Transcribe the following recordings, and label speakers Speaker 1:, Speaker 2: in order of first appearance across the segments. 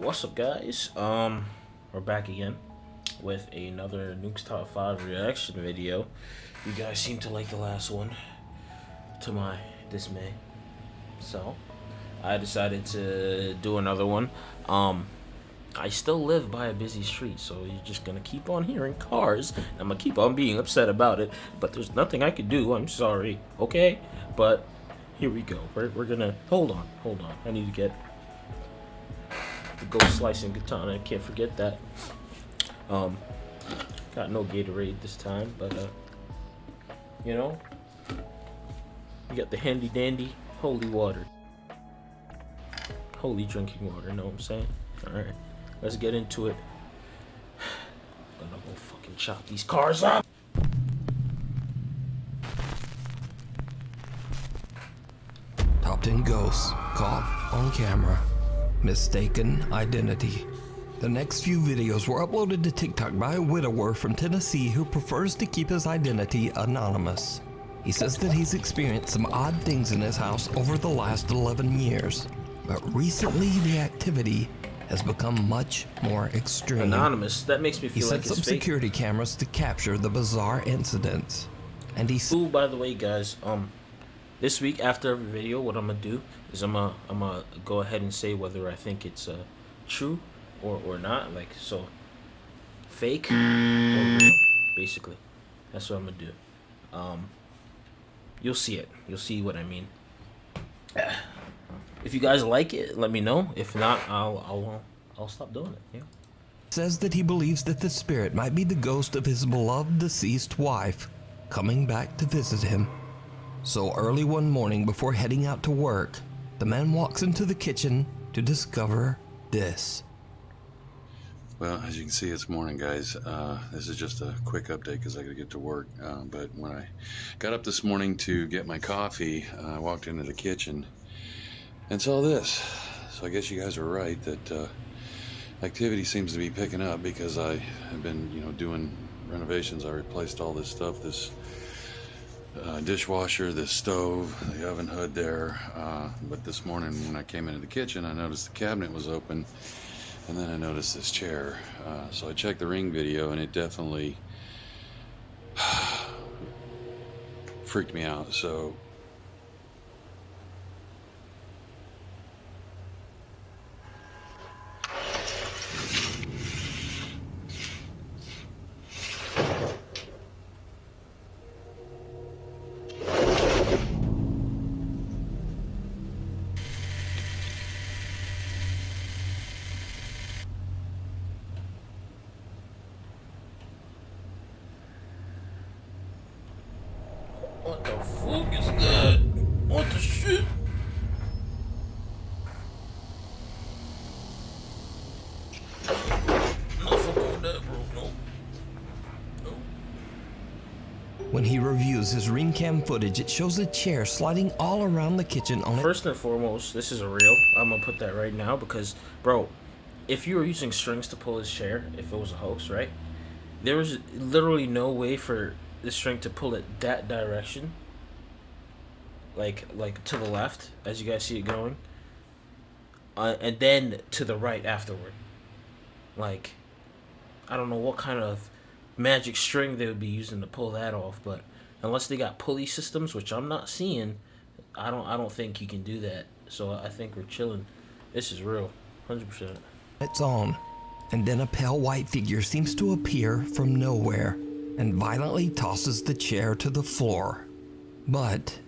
Speaker 1: What's up, guys? We're back again with another Nukes Top 5 reaction video. You guys seem to like the last one, to my dismay. So, I decided to do another one. I still live by a busy street, so you're just gonna keep on hearing cars. I'm gonna keep on being upset about it, but there's nothing I can do. I'm sorry, okay? But here we go. We're gonna hold on. I need to get the ghost slicing katana. I can't forget that. Got no Gatorade this time, but you know, you got the handy dandy holy water, holy drinking water. Know what I'm saying? All right, let's get into it. I'm gonna go fucking chop these cars up.
Speaker 2: Top 10 ghosts caught on camera. Mistaken identity. The next few videos were uploaded to TikTok by a widower from Tennessee who prefers to keep his identity anonymous. He says that he's experienced some odd things in his house over the last 11 years, but recently the activity has become much more extreme.
Speaker 1: Anonymous? That makes me feel like
Speaker 2: it's
Speaker 1: it's
Speaker 2: fake. He set up security cameras to capture the bizarre incidents, and he.
Speaker 1: Ooh, by the way, guys, this week after every video, what I'm gonna do is I'm gonna go ahead and say whether I think it's true or not. Like, so, fake or real, basically. That's what I'm gonna do. You'll see it. You'll see what I mean. If you guys like it, let me know. If not, I'll stop doing it. Yeah.
Speaker 2: Says that he believes that the spirit might be the ghost of his beloved deceased wife coming back to visit him. So early one morning before heading out to work, the man walks into the kitchen to discover this.
Speaker 3: Well, as you can see, it's morning, guys. This is just a quick update because I got to get to work. But when I got up this morning to get my coffee, I walked into the kitchen and saw this. So I guess you guys are right that activity seems to be picking up because I have been, doing renovations. I replaced all this stuff, this dishwasher, this stove, the oven hood there. But this morning when I came into the kitchen, I noticed the cabinet was open. And then I noticed this chair. So I checked the Ring video, and it definitely freaked me out. So
Speaker 1: what the fuck is that? What the shit? No, fuck all that, bro. No.
Speaker 2: When he reviews his Ring cam footage, it shows a chair sliding all around the kitchen on it.
Speaker 1: First and foremost, this is a real. I'm gonna put that right now because, bro, if you were using strings to pull his chair, if it was a hoax, right? There was literally no way for the string to pull it that direction, like to the left, as you guys see it going, and then to the right afterward. Like, I don't know what kind of magic string they would be using to pull that off, but unless they got pulley systems, which I'm not seeing, I don't think you can do that. So I think we're chilling. This is real, 100%.
Speaker 2: It's on, and then a pale white figure seems to appear from nowhere and violently tosses the chair to the floor. But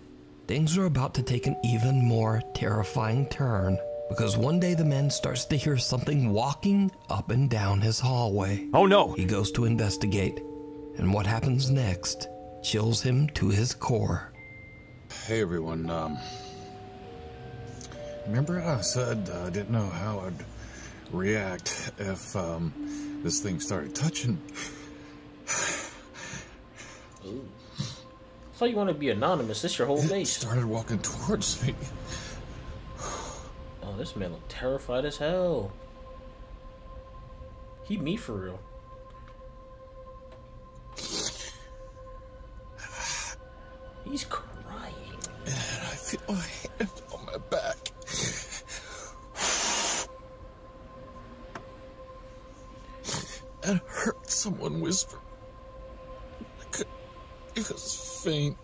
Speaker 2: things are about to take an even more terrifying turn, because one day the man starts to hear something walking up and down his hallway.
Speaker 4: Oh no!
Speaker 2: He goes to investigate, and what happens next chills him to his core.
Speaker 3: hey everyone, remember I said I didn't know how I'd react if this thing started touching.
Speaker 1: Ooh. I thought you want to be anonymous. This your whole face.
Speaker 3: Started walking towards me.
Speaker 1: Oh, this man looked terrified as hell. He me for real. He's crying.
Speaker 3: And I feel my hand on my back.
Speaker 4: I heard someone whisper. It was faint.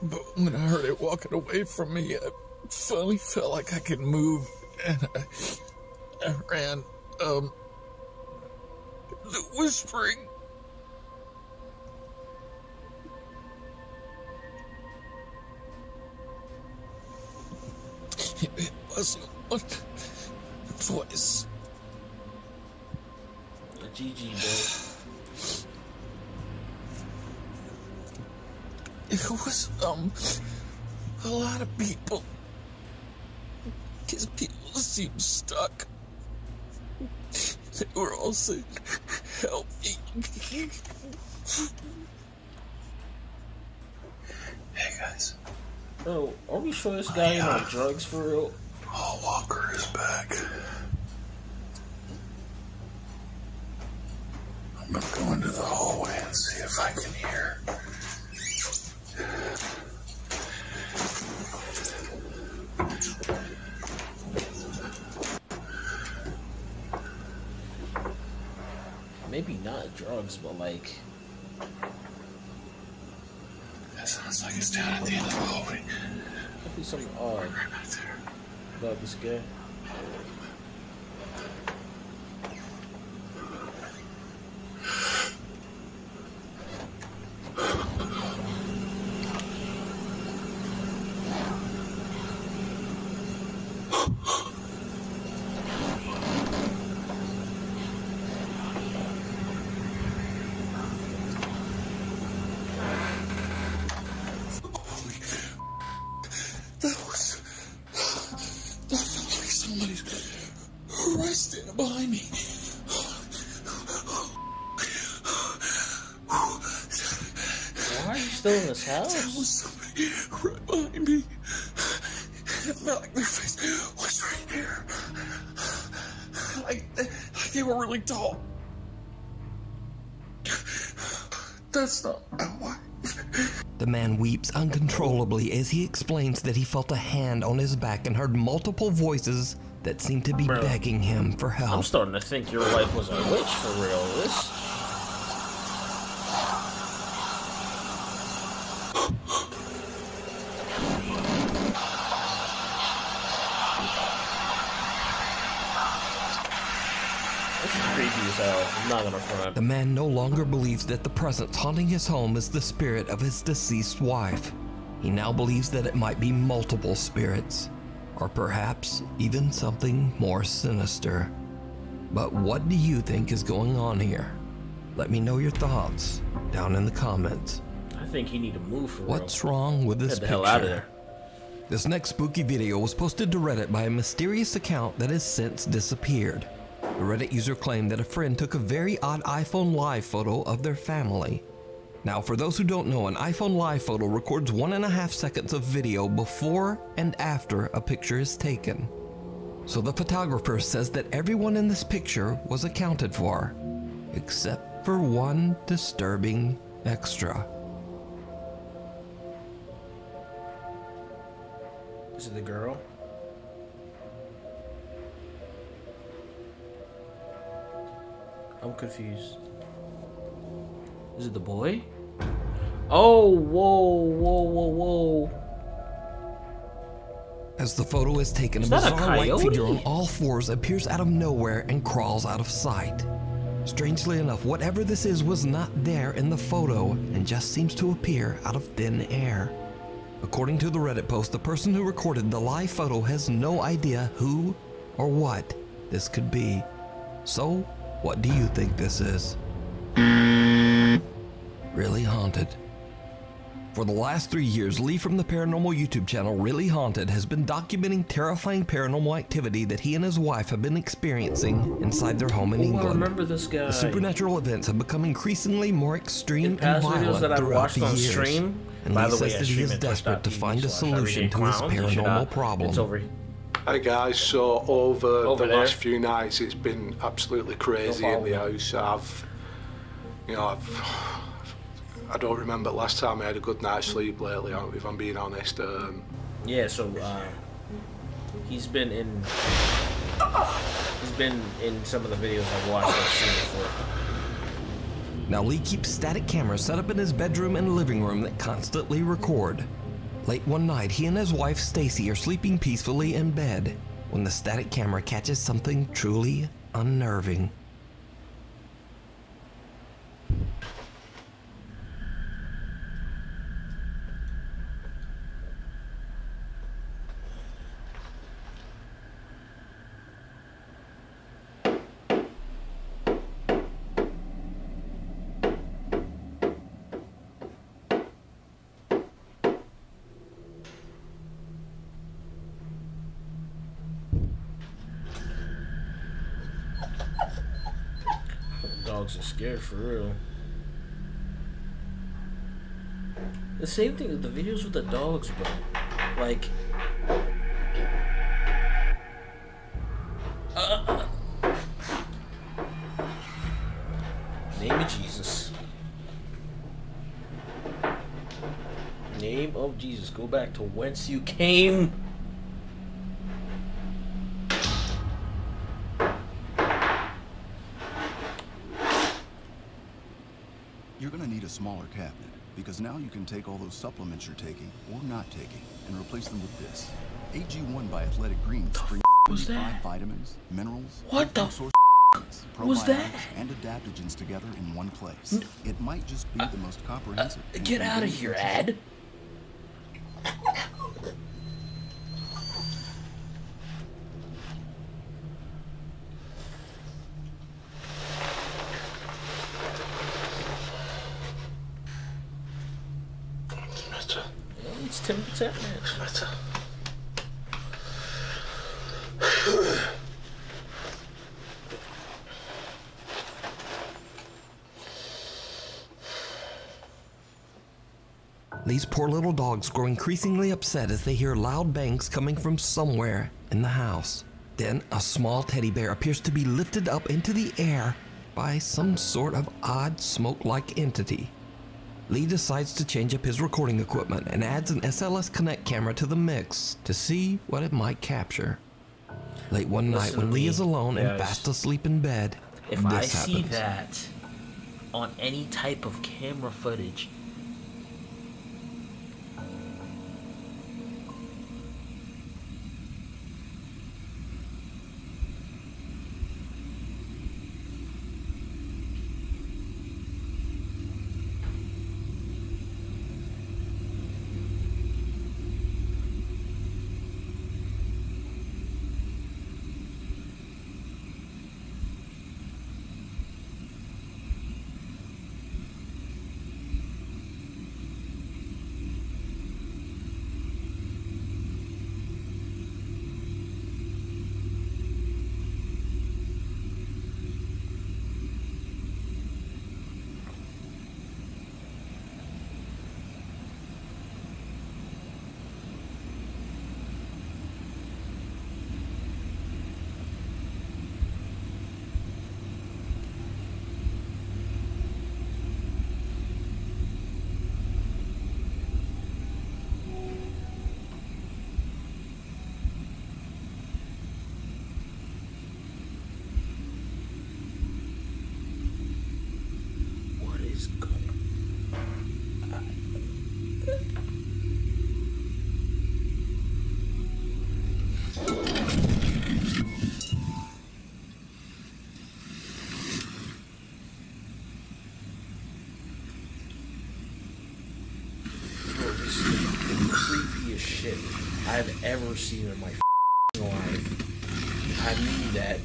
Speaker 4: But when I heard it walking away from me, I finally felt like I could move, and I ran. The whispering. It wasn't one voice.
Speaker 1: A GG, boy.
Speaker 4: It was, a lot of people. His people seemed stuck. They were all saying, help me.
Speaker 3: Hey guys.
Speaker 1: Bro, are we sure this guy ain't on drugs for real?
Speaker 3: Paul Walker is back. I'm gonna go into the hallway and see if I can hear.
Speaker 1: Maybe not drugs, but like...
Speaker 3: That sounds like it's down at the end of the hallway.
Speaker 1: Definitely something odd
Speaker 3: Right back there.
Speaker 1: about this guy.
Speaker 4: Right standing behind me.
Speaker 1: Why are you still in this house?
Speaker 4: There was somebody right behind me. It felt like their face was right here. Like they were really tall. That's not why.
Speaker 2: The man weeps uncontrollably as he explains that he felt a hand on his back and heard multiple voices that seemed to be begging him for help.
Speaker 1: I'm starting to think your wife was a witch for real. This... This is creepy as hell. I'm not gonna front.
Speaker 2: The man no longer believes that the presence haunting his home is the spirit of his deceased wife. He now believes that it might be multiple spirits, or perhaps even something more sinister. But what do you think is going on here? Let me know your thoughts down in the comments.
Speaker 1: I think he need to move for real.
Speaker 2: What's wrong with this
Speaker 1: Get the
Speaker 2: picture?
Speaker 1: hell out of there.
Speaker 2: This next spooky video was posted to Reddit by a mysterious account that has since disappeared. The Reddit user claimed that a friend took a very odd iPhone Live photo of their family. Now, for those who don't know, an iPhone Live photo records 1.5 seconds of video before and after a picture is taken. So the photographer says that everyone in this picture was accounted for, except for one disturbing extra.
Speaker 1: Is it the girl? I'm confused. Is it the boy? Oh, whoa, whoa, whoa, whoa.
Speaker 2: As the photo is taken,
Speaker 1: Is
Speaker 2: a
Speaker 1: that a
Speaker 2: bizarre white
Speaker 1: coyote?
Speaker 2: figure on all fours appears out of nowhere and crawls out of sight. Strangely enough, whatever this is was not there in the photo and just seems to appear out of thin air. According to the Reddit post, the person who recorded the live photo has no idea who or what this could be. So, what do you think this is? Really Haunted. For the last 3 years, Lee from the paranormal YouTube channel Really Haunted has been documenting terrifying paranormal activity that he and his wife have been experiencing inside their home in
Speaker 1: Oh,
Speaker 2: England.
Speaker 1: I remember this guy.
Speaker 2: The supernatural events have become increasingly more extreme
Speaker 1: In
Speaker 2: and
Speaker 1: past videos
Speaker 2: violent
Speaker 1: that I've
Speaker 2: throughout
Speaker 1: watched
Speaker 2: the
Speaker 1: on
Speaker 2: years.
Speaker 1: stream.
Speaker 2: And
Speaker 1: By
Speaker 2: Lee
Speaker 1: the way,
Speaker 2: says
Speaker 1: I
Speaker 2: that he
Speaker 1: stream
Speaker 2: is
Speaker 1: at
Speaker 2: desperate to find a solution to his
Speaker 1: Scaredy-Cat Clown.
Speaker 2: paranormal problem.
Speaker 1: It's over.
Speaker 5: Hi guys, so over the
Speaker 1: there.
Speaker 5: last few nights it's been absolutely crazy in the house. I don't remember the last time I had a good night's sleep lately, if I'm being honest.
Speaker 1: Yeah, so He's been in some of the videos I've watched I've seen before.
Speaker 2: Now Lee keeps static cameras set up in his bedroom and living room that constantly record. Late one night, he and his wife Stacy are sleeping peacefully in bed when the static camera catches something truly unnerving.
Speaker 1: Dogs are scared for real. The same thing with the videos with the dogs, bro. Like, name of Jesus. Name of Jesus. Go back to whence you came.
Speaker 6: You're gonna need a smaller cabinet, because now you can take all those supplements you're taking, or not taking, and replace them with this. AG1 by Athletic Greens brings
Speaker 1: was that?
Speaker 6: vitamins, minerals,
Speaker 1: What the
Speaker 6: source
Speaker 1: was that?
Speaker 6: and adaptogens together in one place. It might just be the most comprehensive.
Speaker 1: Get out of here, Ad. It's 10%, man.
Speaker 2: These poor little dogs grow increasingly upset as they hear loud bangs coming from somewhere in the house. Then a small teddy bear appears to be lifted up into the air by some sort of odd smoke-like entity. Lee decides to change up his recording equipment and adds an SLS Connect camera to the mix to see what it might capture. Late one night when Lee is alone and fast asleep in bed,
Speaker 1: if I
Speaker 2: this
Speaker 1: see
Speaker 2: happens.
Speaker 1: that on any type of camera footage, what is going Bro, this is the creepiest shit I've ever seen in my life. I mean that.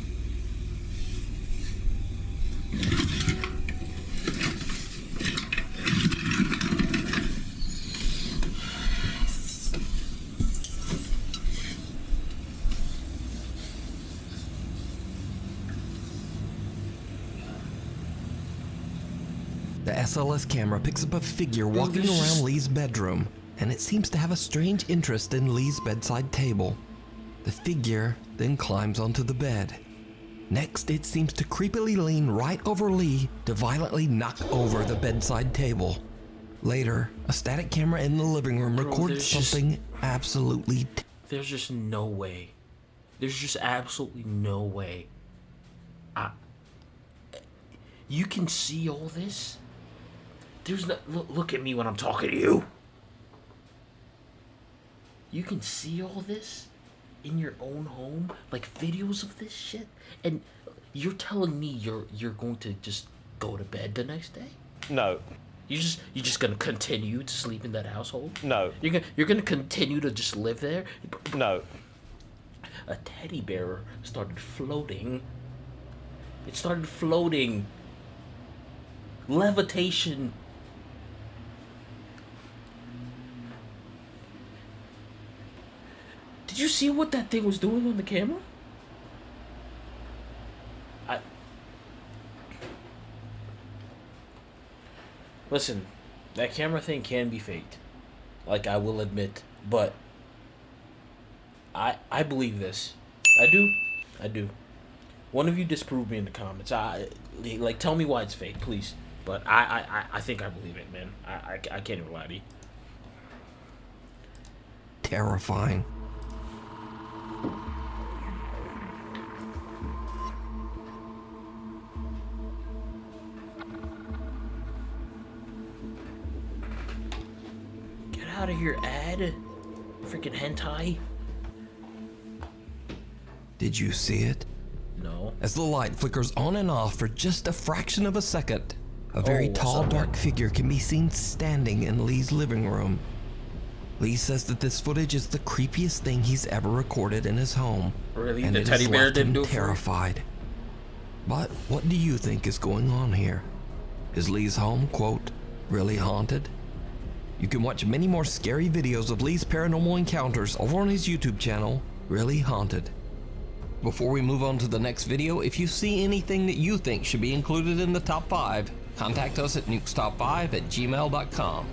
Speaker 2: The SLS camera picks up a figure walking around Lee's bedroom, and it seems to have a strange interest in Lee's bedside table. The figure then climbs onto the bed. Next, it seems to creepily lean right over Lee to violently knock over the bedside table. Later, a static camera in the living room records something absolutely
Speaker 1: There's just no way There's just absolutely no way. You can see all this. There's no look at me when I'm talking to you. You can see all this in your own home, like videos of this shit, and you're telling me you're going to just go to bed the next day?
Speaker 7: No.
Speaker 1: You're just gonna continue to sleep in that household?
Speaker 7: No.
Speaker 1: You're gonna continue to just live there?
Speaker 7: No.
Speaker 1: A teddy bear started floating. It started floating. Levitation. Did you see what that thing was doing on the camera? Listen, that camera thing can be faked. Like, I will admit. But I believe this. I do. One of you disprove me in the comments. Like, tell me why it's fake, please. But I think I believe it, man. I can't even lie to you.
Speaker 2: Terrifying.
Speaker 1: Get out of here, ad. Freaking hentai.
Speaker 2: Did you see it?
Speaker 1: No.
Speaker 2: As the light flickers on and off for just a fraction of a second, a very tall, dark figure can be seen standing in Lee's living room. Lee says that this footage is the creepiest thing he's ever recorded in his home.
Speaker 1: Really?
Speaker 2: And
Speaker 1: The
Speaker 2: it
Speaker 1: teddy
Speaker 2: has
Speaker 1: bear
Speaker 2: left
Speaker 1: didn't
Speaker 2: him
Speaker 1: do it for you?
Speaker 2: terrified. But what do you think is going on here? Is Lee's home, quote, really haunted? You can watch many more scary videos of Lee's paranormal encounters over on his YouTube channel, Really Haunted. Before we move on to the next video, if you see anything that you think should be included in the top 5, contact us at nukestop5@gmail.com.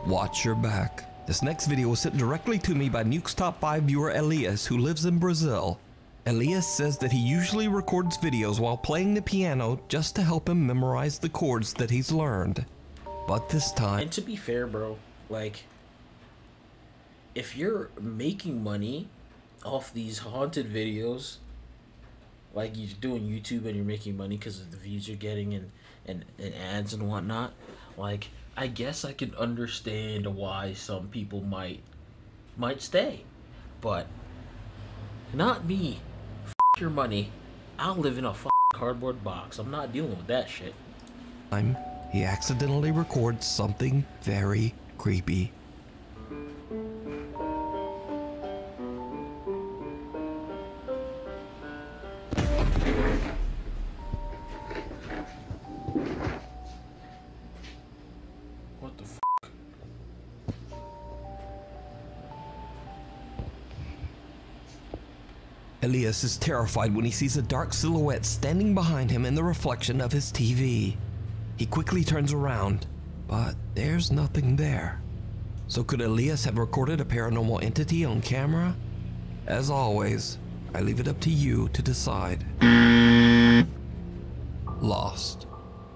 Speaker 2: Watch your back. This next video was sent directly to me by Nukes Top 5 viewer Elias, who lives in Brazil. Elias says that he usually records videos while playing the piano just to help him memorize the chords that he's learned. But this time...
Speaker 1: And to be fair, bro, like, if you're making money off these haunted videos, like you're doing YouTube and you're making money because of the views you're getting and ads and whatnot, like, I guess I can understand why some people might stay, but not me. F your money. I'll live in a cardboard box. I'm not dealing with that shit.
Speaker 2: He accidentally records something very creepy.
Speaker 1: What the f?
Speaker 2: Elias is terrified when he sees a dark silhouette standing behind him in the reflection of his TV. He quickly turns around, but there's nothing there. So could Elias have recorded a paranormal entity on camera? As always, I leave it up to you to decide. Lost.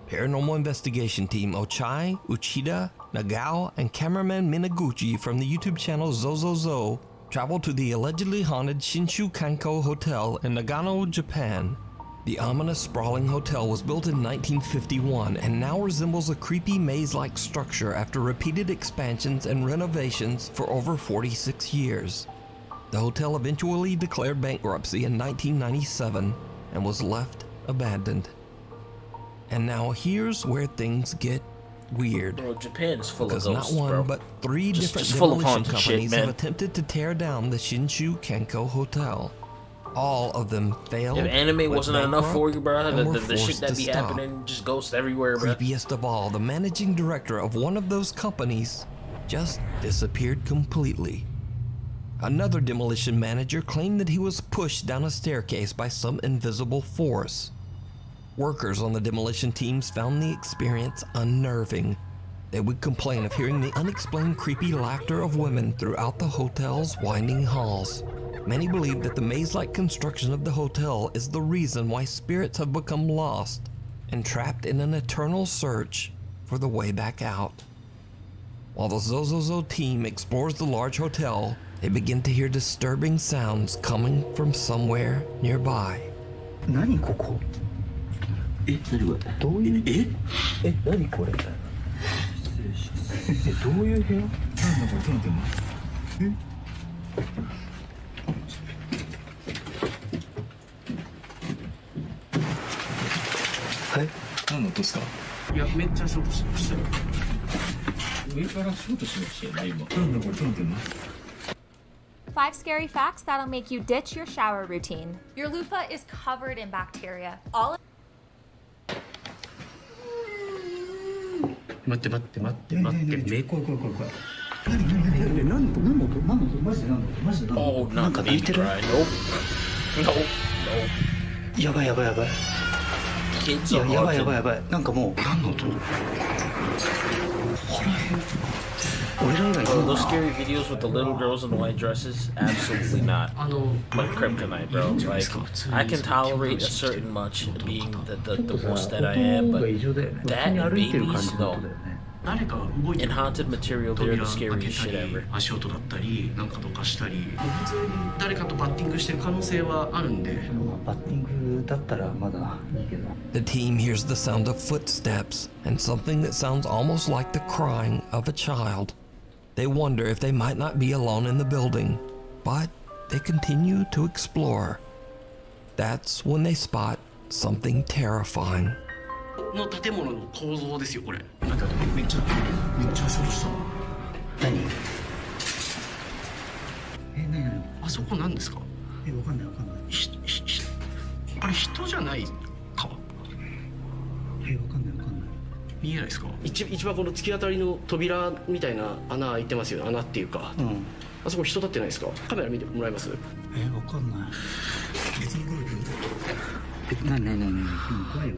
Speaker 2: Paranormal investigation team Ochai, Uchida, Nagao, and cameraman Minaguchi from the YouTube channel Zozozo traveled to the allegedly haunted Shinshu Kanko Hotel in Nagano, Japan. The ominous sprawling hotel was built in 1951 and now resembles a creepy maze-like structure after repeated expansions and renovations for over 46 years. The hotel eventually declared bankruptcy in 1997 and was left abandoned. And now here's where things get weird.
Speaker 1: Bro, Japan is full of
Speaker 2: Because
Speaker 1: ghosts,
Speaker 2: not one,
Speaker 1: bro.
Speaker 2: but 3 different
Speaker 1: full of
Speaker 2: demolition
Speaker 1: haunted
Speaker 2: companies
Speaker 1: shit,
Speaker 2: have
Speaker 1: man.
Speaker 2: attempted to tear down the Shinshu Kanko Hotel. All of them failed.
Speaker 1: If anime
Speaker 2: went
Speaker 1: wasn't enough for you, bro,
Speaker 2: and were
Speaker 1: the shit
Speaker 2: forced
Speaker 1: that
Speaker 2: to
Speaker 1: be
Speaker 2: stop.
Speaker 1: happening, just ghosts everywhere, bro.
Speaker 2: Creepiest of all, the managing director of one of those companies just disappeared completely. Another demolition manager claimed that he was pushed down a staircase by some invisible force. Workers on the demolition teams found the experience unnerving. They would complain of hearing the unexplained creepy laughter of women throughout the hotel's winding halls. Many believe that the maze-like construction of the hotel is the reason why spirits have become lost and trapped in an eternal search for the way back out. While the Zozozo team explores the large hotel, they begin to hear disturbing sounds coming from somewhere nearby.
Speaker 7: 何ここ何これどういう何これ失礼しますどういう部屋なんだこれ手の手もはい何の音ですかいやめっちゃショートしましたよ上からショートしましたよね今なんだこれ手の手も
Speaker 8: 5 scary facts that'll make you ditch your shower routine. Your loofah is covered in bacteria. All
Speaker 7: 待ってめ怖い怖い怖い怖い何の音マジで何の音マジで何の音なんか泣いてるやばいやばいやばいやばいやばいやばいなんかもう何の音
Speaker 1: Those scary videos with the little girls in the white dresses, absolutely not. Like kryptonite, bro. Like, I can tolerate a certain much being the most that I am, but that and babies, no. In haunted material, they're the scariest shit ever.
Speaker 7: 足音だったりなんかどかしたり普通に誰かとバッティングしてる可能性はあるんでバッティングだったらまだいいけど
Speaker 2: The team hears the sound of footsteps and something that sounds almost like the crying of a child. They wonder if they might not be alone in the building, but they continue to explore. That's when they spot something terrifying.
Speaker 7: の建物の構造ですよこれめっちゃショートした何何あそこ何ですかわかんないあれ人じゃないかわかんない見えないですか一番この突き当たりの扉みたいな穴開いてますよね穴っていうか、あそこ人立ってないですかカメラ見てもらえますわかんない別に来る何怖いよ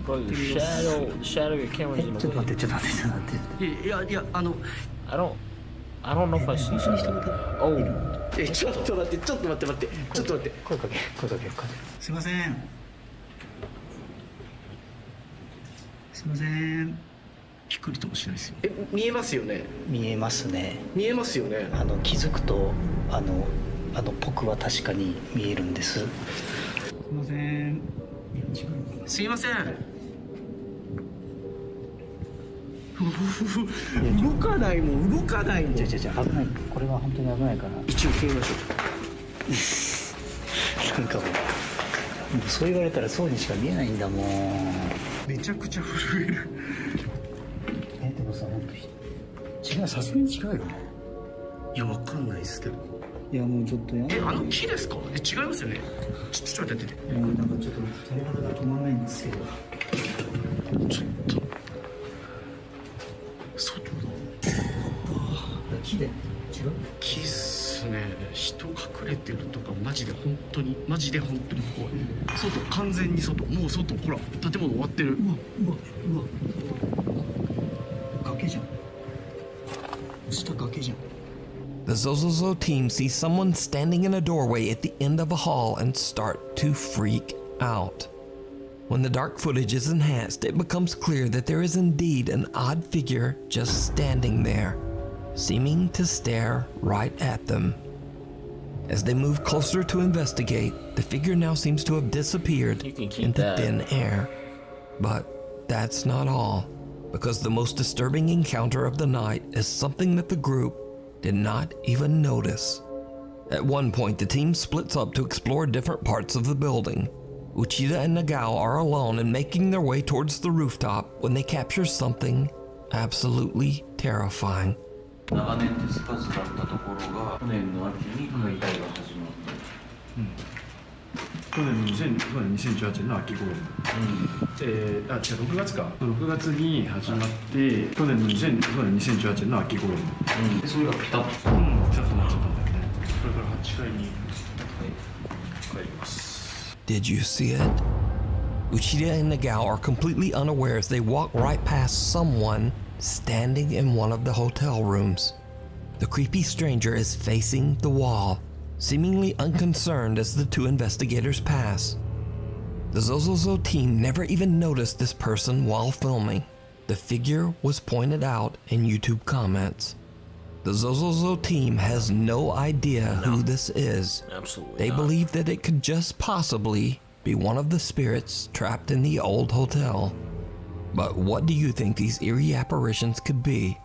Speaker 1: Bro, the shadow of your camera's in the way.
Speaker 7: ちょっと待っていや
Speaker 1: I don't know if I see something. Oh.
Speaker 7: ちょっと待って声かけすいませんびっくりともしないですよ見えますよね見えますね気づくと僕は確かに見えるんですすいません動かないもんじゃ危ないこれは本当に危ないから一応消えましょうなんかもうそう言われたらそうにしか見えないんだもんめちゃくちゃ震えるでもさ本当違うさすがに違うよねいやわかんないですけどいやもうちょっと木ですか違いますよねちょっと待ってなんかちょっと鳥肌が止まらないんですけどちょっと外だ木で違う木っすね人隠れてるとかマジで本当に怖い外完全に外もう外ほら建物終わってるうわ崖じゃん下崖じゃん
Speaker 2: The Zozozo team sees someone standing in a doorway at the end of a hall and start to freak out. When the dark footage is enhanced, it becomes clear that there is indeed an odd figure just standing there, seeming to stare right at them. As they move closer to investigate, the figure now seems to have disappeared into thin air. But that's not all, because the most disturbing encounter of the night is something that the group did not even notice. At one point, the team splits up to explore different parts of the building. Uchida and Nagao are alone and making their way towards the rooftop when they capture something absolutely terrifying.
Speaker 9: 長年手つかずだったところが去年の秋に解体が始まって、
Speaker 10: 去年2018年の秋頃に、6月か6月に始まって去年2018年の秋頃に、
Speaker 9: それがピタッと
Speaker 10: ちょっと待っちゃったんだよね。これから8階に帰ります。
Speaker 2: Did you see it? Uchida and Nagao are completely unaware as they walk right past someone standing in one of the hotel rooms. The creepy stranger is facing the wall, seemingly unconcerned as the two investigators pass. The Zozozo team never even noticed this person while filming. The figure was pointed out in YouTube comments. The Zozozo team has no idea who this is.
Speaker 1: Absolutely
Speaker 2: They
Speaker 1: not.
Speaker 2: believe that it could just possibly be one of the spirits trapped in the old hotel. But what do you think these eerie apparitions could be?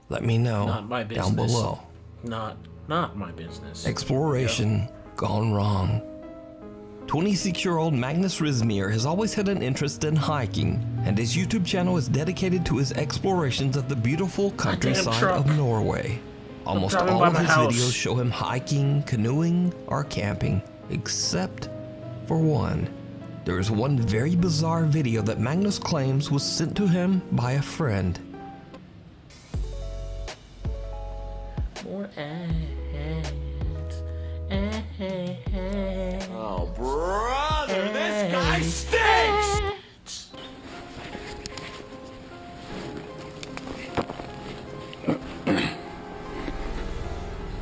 Speaker 2: Let me know
Speaker 1: Not my business.
Speaker 2: down below.
Speaker 1: Not my business.
Speaker 2: Exploration gone wrong. 26-year-old Magnus Rizmir has always had an interest in hiking, and his YouTube channel is dedicated to his explorations of the beautiful countryside of Norway. Almost all of his videos show him hiking, canoeing, or camping, except for one. There is one very bizarre video that Magnus claims was sent to him by a friend.
Speaker 1: More ads.
Speaker 4: Oh, brother, this guy stinks!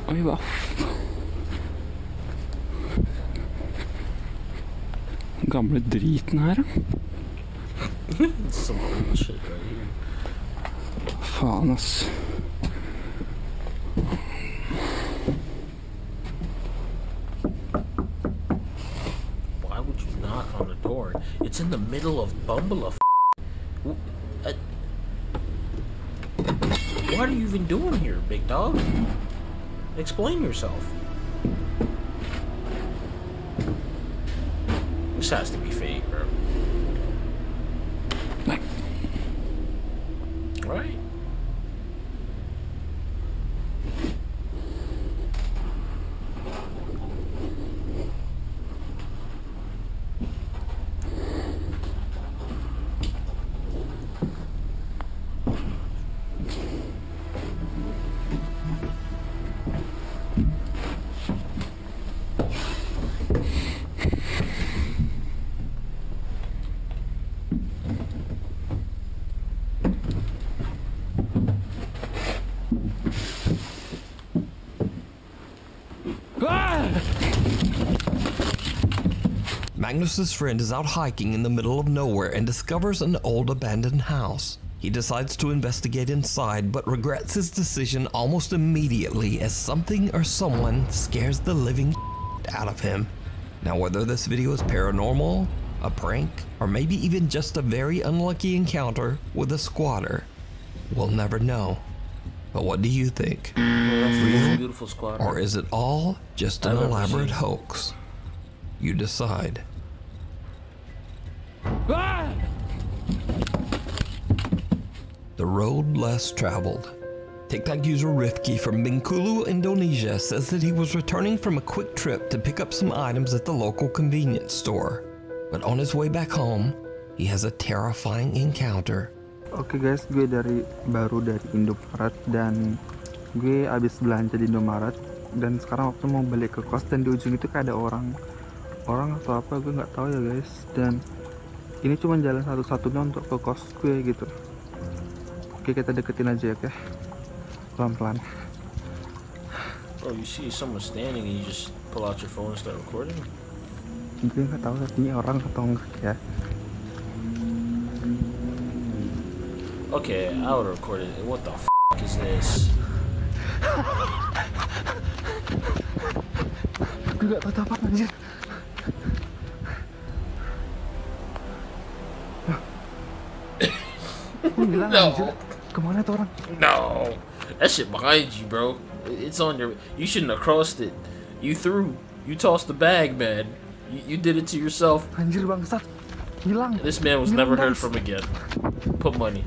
Speaker 11: Oj, va? Gamle driten her,
Speaker 1: Some shit right here.
Speaker 11: faen, ass.
Speaker 1: Why would you knock on the door? It's in the middle of Bumblefuck. What are you even doing here, big dog? Explain yourself. This has to be fake, bro. Right?
Speaker 2: Magnus's friend is out hiking in the middle of nowhere and discovers an old abandoned house. He decides to investigate inside, but regrets his decision almost immediately as something or someone scares the living out of him. Now, whether this video is paranormal, a prank, or maybe even just a very unlucky encounter with a squatter, we'll never know. But what do you think? Real,
Speaker 1: beautiful squatter.
Speaker 2: or is it all just an elaborate hoax? You decide. The road less traveled. TikTok user Rifki from Bengkulu, Indonesia says that he was returning from a quick trip to pick up some items at the local convenience store. But on his way back home, he has a terrifying encounter.
Speaker 12: Oke guys, gue baru dari Indomaret dan gue abis belanja di Indomaret dan sekarang waktu mau balik ke kos dan di ujung itu kayak ada orang atau apa gue nggak tahu ya guys, dan ini cuma jalan satu-satunya untuk ke kos gue gitu. Oke, kita deketin aja ya, oke? Pelan-pelan.
Speaker 1: Oh, you see someone standing and you just pull out your phone and start recording?
Speaker 12: Gue nggak tahu ini orang atau enggak ya.
Speaker 1: Okay, I would record it. What the f is this?
Speaker 12: Gue nggak tahu apa anjir. Hilang anjir. Kemana tuh orang?
Speaker 1: No, that shit behind you, bro. It's on your. You shouldn't have crossed it. You tossed the bag, man. You did it to yourself.
Speaker 12: Anjir bangsat. Hilang.
Speaker 1: This man was never heard from again. Put money.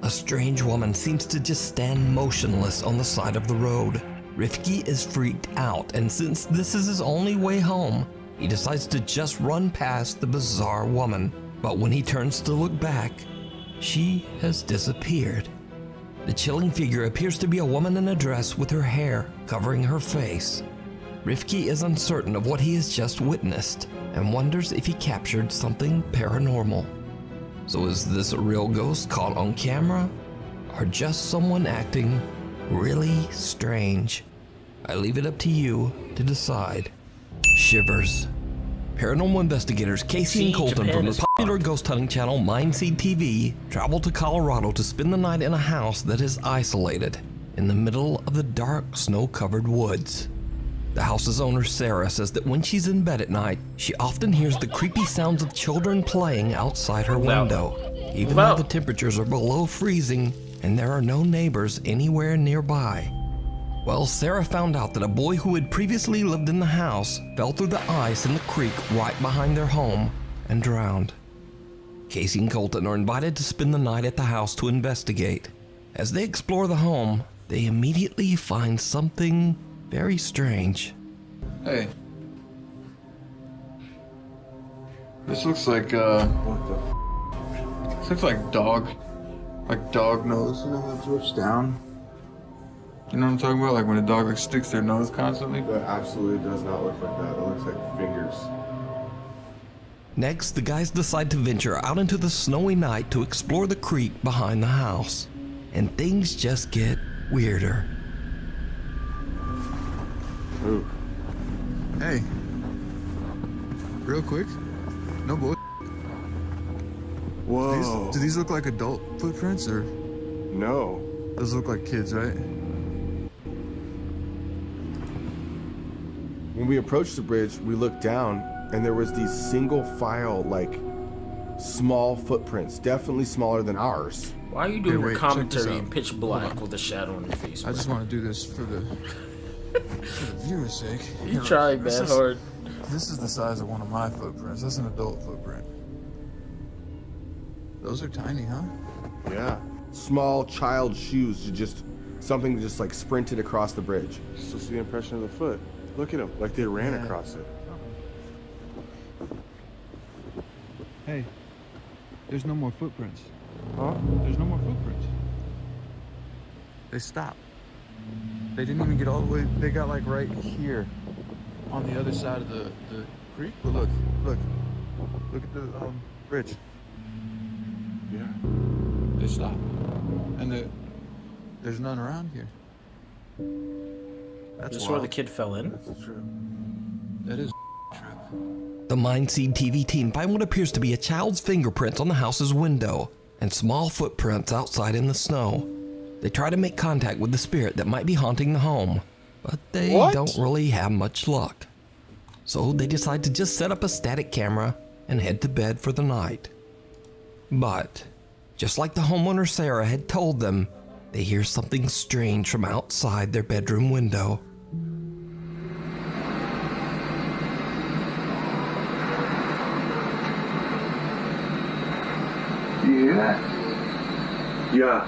Speaker 2: A strange woman seems to just stand motionless on the side of the road. Rifki is freaked out, and since this is his only way home, he decides to just run past the bizarre woman. But when he turns to look back, she has disappeared. The chilling figure appears to be a woman in a dress with her hair covering her face. Rifki is uncertain of what he has just witnessed and wonders if he captured something paranormal. So is this a real ghost caught on camera, or just someone acting really strange? I leave it up to you to decide. Shivers. Paranormal investigators Casey and Colton from the popular ghost hunting channel Mindseed TV travel to Colorado to spend the night in a house that is isolated. in the middle of the dark, snow-covered woods. The house's owner, Sarah, says that when she's in bed at night, she often hears the creepy sounds of children playing outside her window, even though the temperatures are below freezing and there are no neighbors anywhere nearby. Well, Sarah found out that a boy who had previously lived in the house fell through the ice in the creek right behind their home and drowned. Casey and Colton are invited to spend the night at the house to investigate. As they explore the home, they immediately find something very strange.
Speaker 13: Hey. This looks like, what the This looks like dog nose, you know, that drips down. You know what I'm talking about? Like when a dog like sticks their nose constantly?
Speaker 14: That absolutely does not look like that. It looks like fingers.
Speaker 2: Next, the guys decide to venture out into the snowy night to explore the creek behind the house. And things just get weirder.
Speaker 13: Ooh. Hey. Real quick. No bull.
Speaker 14: Whoa.
Speaker 13: Do these look like adult footprints or?
Speaker 14: No.
Speaker 13: Those look like kids, right?
Speaker 14: When we approached the bridge, we looked down and there was these single file, like, small footprints, definitely smaller than ours.
Speaker 1: Why are you doing your commentary in pitch black with a shadow on your face?
Speaker 13: I just want to do this for the viewer's sake.
Speaker 1: You tried that hard.
Speaker 13: This is the size of one of my footprints. That's an adult footprint. Those are tiny, huh?
Speaker 14: Yeah. Small child shoes, just something just like sprinted across the bridge. Still see the impression of the foot. Look at them, like they ran across it.
Speaker 13: Hey, there's no more footprints.
Speaker 14: Huh?
Speaker 13: There's no more footprints. They stopped. They didn't even get all the way. They got like right here on the other side of the creek. But look at the bridge.
Speaker 14: Yeah.
Speaker 13: They stopped. And there's none around here. That's
Speaker 1: This is where the kid fell in?
Speaker 14: That's a trip.
Speaker 13: That is
Speaker 2: The Mindseed TV team find what appears to be a child's fingerprints on the house's window and small footprints outside in the snow. They try to make contact with the spirit that might be haunting the home, but they don't really have much luck. So they decide to just set up a static camera and head to bed for the night. But, just like the homeowner Sarah had told them, they hear something strange from outside their bedroom window.
Speaker 13: Do you hear that?
Speaker 14: Yeah.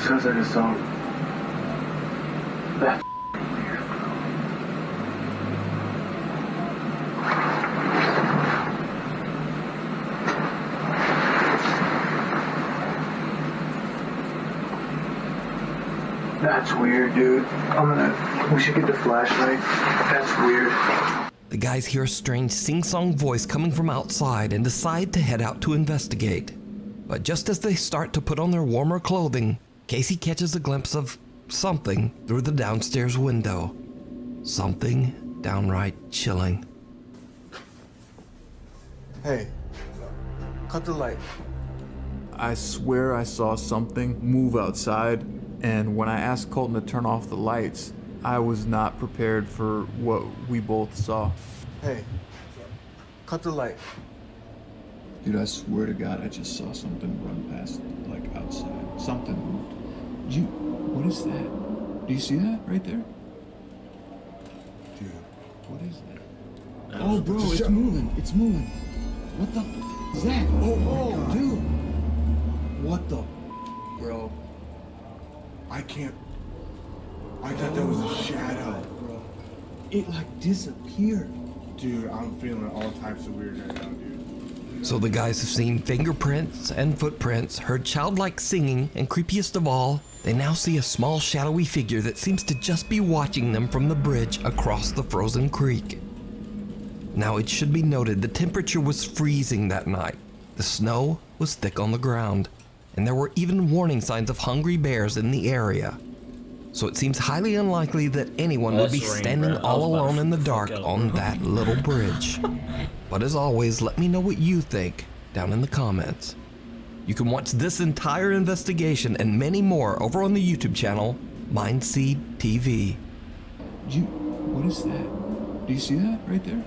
Speaker 13: Sounds like a song. That's That's weird, dude. We should get the flashlight. That's weird.
Speaker 2: The guys hear a strange sing-song voice coming from outside and decide to head out to investigate. But just as they start to put on their warmer clothing, Casey catches a glimpse of something through the downstairs window. Something downright chilling.
Speaker 13: Hey, cut the light. I swear I saw something move outside, and when I asked Colton to turn off the lights, I was not prepared for what we both saw. Hey, cut the light. Dude, I swear to God, I just saw something run past, like, outside. Something moved. What is that? Do you see that right there? Dude, what is that? Oh, bro, it's moving. It's moving. What the f is that? Oh, dude. What the? Bro.
Speaker 14: I thought that was a shadow.
Speaker 13: Bro. It, like, disappeared.
Speaker 14: Dude, I'm feeling all types of weird right now, dude.
Speaker 2: So the guys have seen fingerprints and footprints, heard childlike singing, and creepiest of all, they now see a small shadowy figure that seems to just be watching them from the bridge across the frozen creek. Now it should be noted the temperature was freezing that night. The snow was thick on the ground, and there were even warning signs of hungry bears in the area. so it seems highly unlikely that anyone would be standing all alone in the dark on that little bridge. But as always, let me know what you think down in the comments. You can watch this entire investigation and many more over on the YouTube channel, Mindseed TV.
Speaker 10: What is that? Do you see that right there?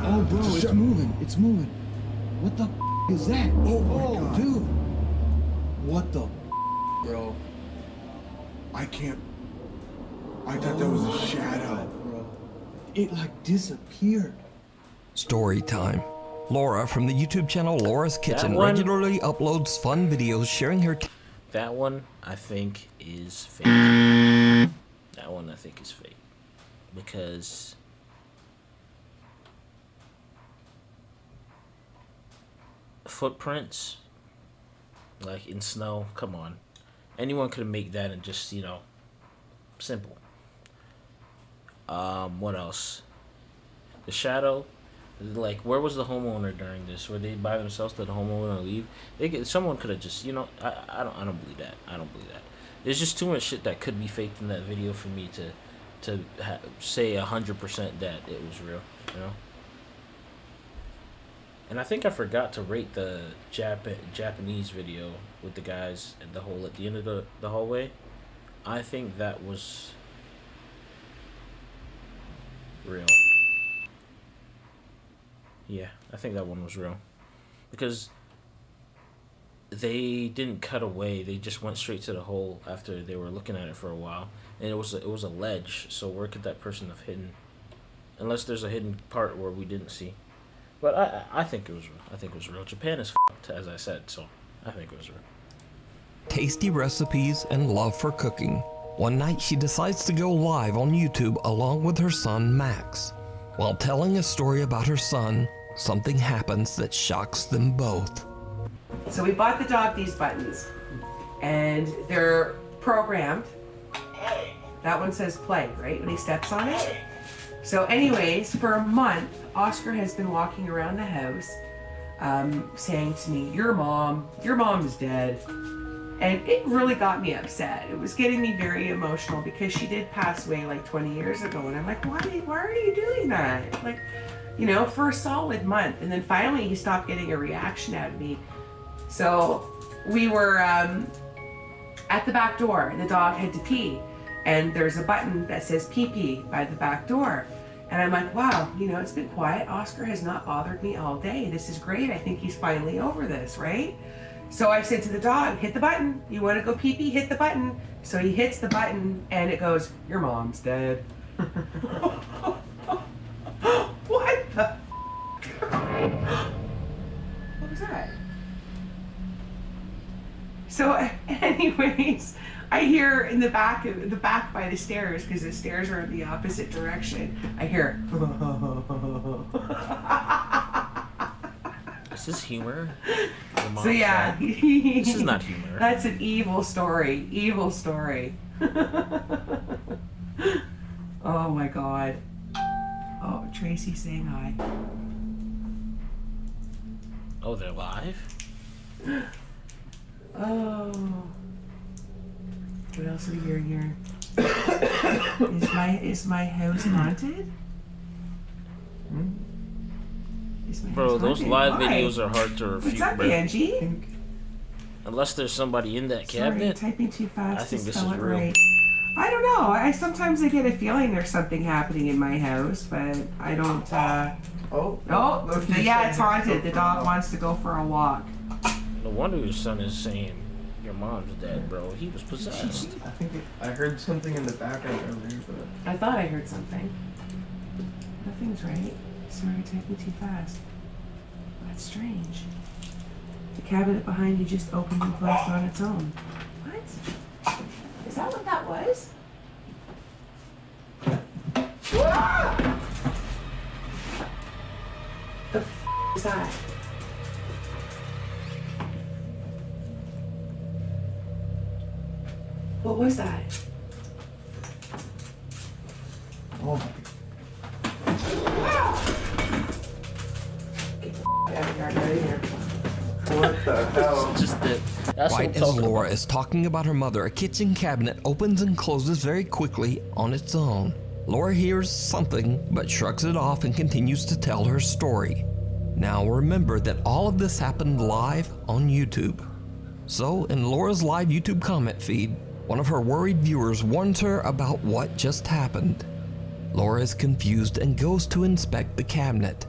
Speaker 10: Oh, bro, it's moving. It's moving. What the is that? Oh, dude. What the bro?
Speaker 14: I can't. I thought that was a shadow.
Speaker 10: Bro. It like disappeared.
Speaker 2: Story time. Laura from the YouTube channel Laura's Kitchen regularly uploads fun videos sharing her...
Speaker 1: That one, I think, is fake. That one, I think, is fake. Because... footprints, like in snow, come on. Anyone could make that and just, you know, simple. What else? The shadow, like, where was the homeowner during this? Were they by themselves? Did the homeowner leave? Someone could have just, you know, I don't believe that. I don't believe that. There's just too much shit that could be faked in that video for me to say 100% that it was real, you know. And I think I forgot to rate the Japanese video with the guys at the end of the hallway. I think that was real. Yeah, I think that one was real. Because they didn't cut away. They just went straight to the hole after they were looking at it for a while. And it was a ledge, so where could that person have hidden? Unless there's a hidden part where we didn't see. But I think it was real. I think it was real. Japan is f***ed, as I said, so I think it was real.
Speaker 2: Tasty recipes and love for cooking. One night she decides to go live on YouTube along with her son Max. While telling a story about her son, something happens that shocks them both.
Speaker 15: So we bought the dog these buttons, and they're programmed. That one says play, right, when he steps on it? So anyways, for a month, Oscar has been walking around the house saying to me, your mom is dead. And it really got me upset. It was getting me very emotional because she did pass away like 20 years ago. And I'm like, why are you doing that? Like, you know, for a solid month. And then finally he stopped getting a reaction out of me. So we were at the back door and the dog had to pee. And there's a button that says pee pee by the back door. And I'm like, wow, you know, it's been quiet. Oscar has not bothered me all day. This is great. I think he's finally over this, right? So I said to the dog, hit the button. You want to go pee pee? Hit the button. So he hits the button and it goes, your mom's dead. What the What was that? So anyways, I hear in the back by the stairs, because the stairs are in the opposite direction, I hear
Speaker 1: Is this humor?
Speaker 15: So yeah,
Speaker 1: this is not humor.
Speaker 15: That's an evil story. Evil story. Oh my god. Oh, Tracy's saying hi.
Speaker 1: Oh, they're live?
Speaker 15: Oh. What else are we hearing here? Is my house haunted?
Speaker 1: Bro, those live videos are hard to refute.
Speaker 15: What's up,
Speaker 1: bro.
Speaker 15: Angie?
Speaker 1: Unless there's somebody in that cabinet.
Speaker 15: Sorry, typing too fast.
Speaker 1: I think
Speaker 15: to
Speaker 1: this
Speaker 15: spell
Speaker 1: is
Speaker 15: it
Speaker 1: real.
Speaker 15: right. I don't know. Sometimes I get a feeling there's something happening in my house, but I don't. Oh, yeah, it's haunted. The dog wants to go for a walk.
Speaker 1: No wonder your son is saying your mom's dead, bro. He was possessed.
Speaker 12: I think I heard something in the background earlier, but
Speaker 15: I thought I heard something. Nothing's right. Sorry, typing too fast. That's strange. The cabinet behind you just opened and closed on its own. What? Is that what that was? Ah! The f is that? What was that?
Speaker 12: oh,
Speaker 15: Get the f out of here.
Speaker 12: what the hell?
Speaker 1: Just that. I That's
Speaker 2: Right
Speaker 1: what I'm
Speaker 2: as
Speaker 1: talking
Speaker 2: Laura
Speaker 1: about.
Speaker 2: is talking about her mother, a kitchen cabinet opens and closes very quickly on its own. Laura hears something, but shrugs it off and continues to tell her story. Now remember that all of this happened live on YouTube. So, in Laura's live YouTube comment feed, one of her worried viewers warns her about what just happened. Laura is confused and goes to inspect the cabinet.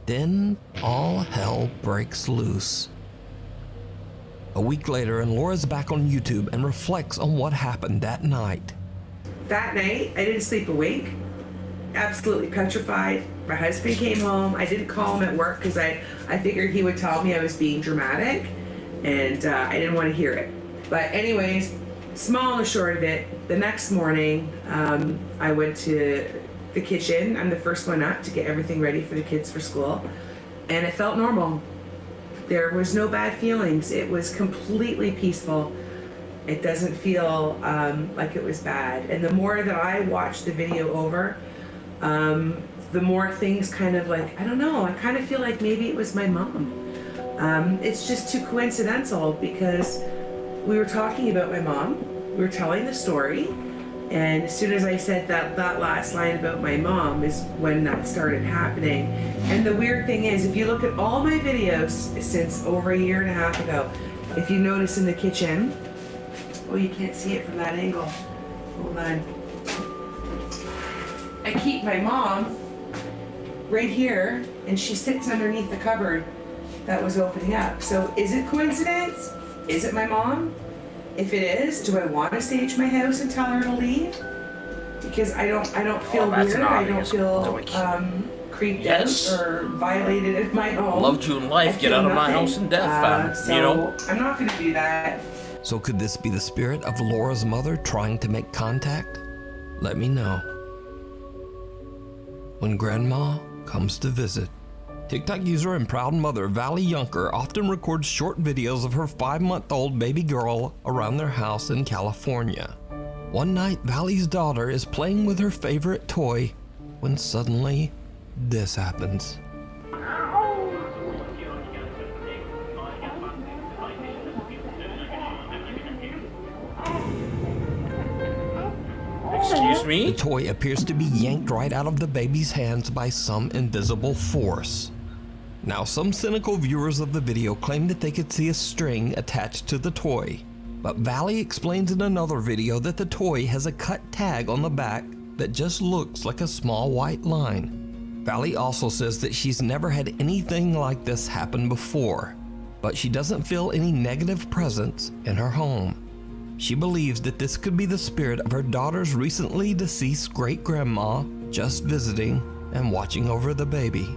Speaker 2: Then, all hell breaks loose. A week later, and Laura's back on YouTube and reflects on what happened that night.
Speaker 15: That night, I didn't sleep awake. Absolutely petrified. My husband came home. I didn't call him at work because I figured he would tell me I was being dramatic, and I didn't want to hear it. But anyways, small and short of it, the next morning, I went to the kitchen. I'm the first one up to get everything ready for the kids for school, and it felt normal. There was no bad feelings. It was completely peaceful. It doesn't feel like it was bad. And the more that I watched the video over, the more things kind of like, I don't know, I kind of feel like maybe it was my mom. It's just too coincidental because we were talking about my mom, we were telling the story, and as soon as I said that last line about my mom is when that started happening. And the weird thing is, if you look at all my videos since over a year and a half ago, if you notice in the kitchen, oh, you can't see it from that angle. Hold on. I keep my mom right here, and she sits underneath the cupboard that was opening up. So is it coincidence? Is it my mom? If it is, do I want to stage my house and tell her to leave? Because I don't feel weird. I don't feel creeped out or violated in my home.
Speaker 1: Loved you in life. Get out of my house and death, fam.
Speaker 15: So
Speaker 1: you know?
Speaker 15: I'm not going to do that.
Speaker 2: So could this be the spirit of Laura's mother trying to make contact? Let me know. When Grandma comes to visit. TikTok user and proud mother Valley Yunker often records short videos of her 5-month-old baby girl around their house in California. One night, Valley's daughter is playing with her favorite toy when suddenly this happens.
Speaker 1: Excuse me?
Speaker 2: The toy appears to be yanked right out of the baby's hands by some invisible force. Now, some cynical viewers of the video claim that they could see a string attached to the toy, but Valley explains in another video that the toy has a cut tag on the back that just looks like a small white line. Valley also says that she's never had anything like this happen before, but she doesn't feel any negative presence in her home. She believes that this could be the spirit of her daughter's recently deceased great-grandma just visiting and watching over the baby.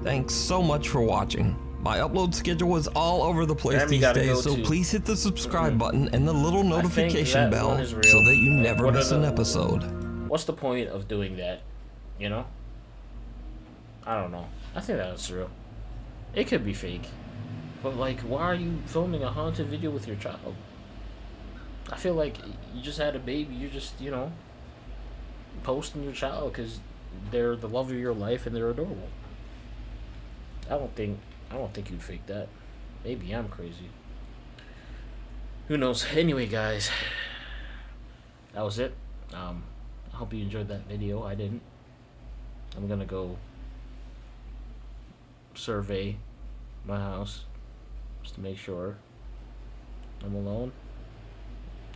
Speaker 2: Thanks so much for watching. My upload schedule is all over the place these days, so please hit the subscribe button and the little notification bell so that you never miss an episode.
Speaker 1: What's the point of doing that? You know? I don't know. I think that's real. It could be fake. But like, why are you filming a haunted video with your child? I feel like you just had a baby, you're just, you know, posting your child because they're the love of your life and they're adorable. I don't think you'd fake that. Maybe I'm crazy. Who knows? Anyway, guys, that was it. I hope you enjoyed that video. I didn't. I'm gonna go survey my house just to make sure I'm alone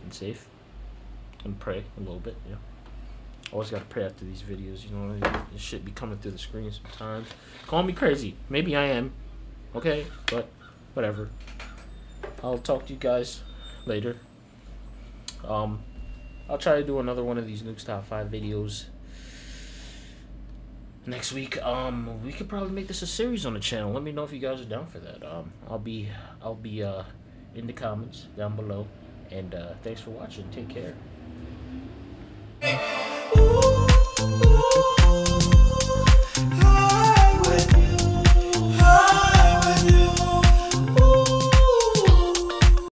Speaker 1: and safe, and pray a little bit. You know, always gotta pray after these videos. You know, this shit be coming through the screen sometimes. Call me crazy. Maybe I am. Okay, but whatever. I'll talk to you guys later. I'll try to do another one of these Nukes Top 5 videos next week. We could probably make this a series on the channel. Let me know if you guys are down for that. I'll be in the comments down below. And thanks for watching. Take care.